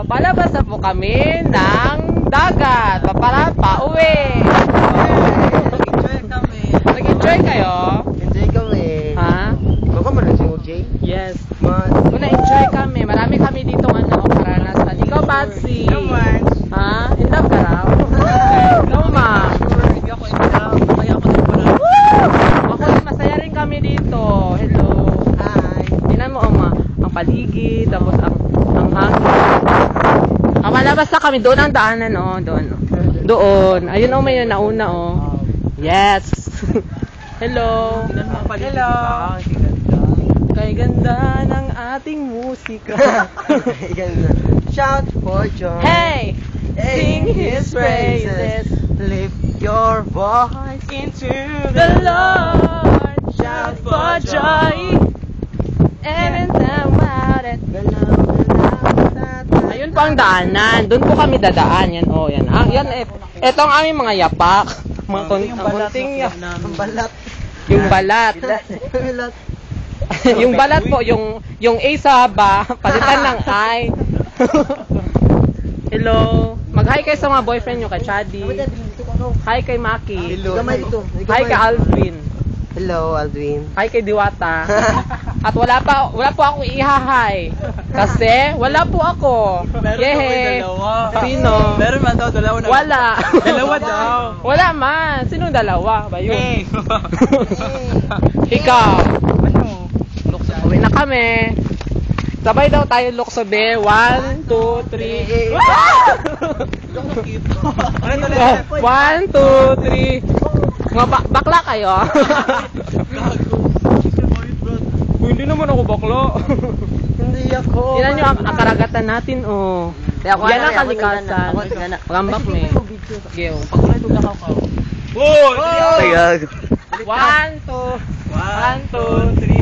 Papalabas na po kami ng dagat. Pauwi. Enjoy kami. Nag-enjoy kayo? Enjoy kami. Ha? Ikaw ka man si OJ? Yes. Mas. Na-enjoy kami. Marami kami dito karanasan. Ikaw, Patsy. Naman. Ha? In love ka raw? No, ma. Hindi ako in love. Kaya ako din pala. Ako rin, masaya rin kami dito. Hello. Hi. Tingnan mo, Oma. Ang paligid, tapos ang hangin. Malabas na kami. Doon ang daanan, oh. Doon. Doon. Ayun, oh, may yun nauna, oh. Yes. Hello. Hello. Kay ganda ng ating musika. Shout for joy. Hey! Sing His praises. Lift your voice Into the Lord. Shout for joy. And about it. Ayun po ang daanan. Doon po kami dadaan. Yan, oh, yan. Yan, ito ang aming mga yapak. Mga kunting Ang balat. yung balat. Balat. Yung balat po, yung A sa ba, palitan ng I. Hello. Mag-hi kayo sa mga boyfriend nyo, kay Chadi. Hi kay Maki. Hello. Hi kay Alvin. Hello, Aldwin. Hi kay Diwata. At wala po ako ihahay. Kasi wala po ako. Yehe. Sino? Meron man daw, dalawa na. Wala. Dalawa daw. Wala man. Sino dalawa? Ba yun? Hey. Ikaw. Ano? Uwi na kami. Sabay daw tayo luksobe. 1, 2, 3. Ano to? 1, 2, 3. Mga bakla kayo. Hindi naman ako bakla. Hindi ako. Tingnan nyo ang karagatan natin, oh. Yan ang kalikasan. Pagambak me. Geo. Pagkulay doon ako. Oh! Tagag. 1, 2, 1, 2, 3.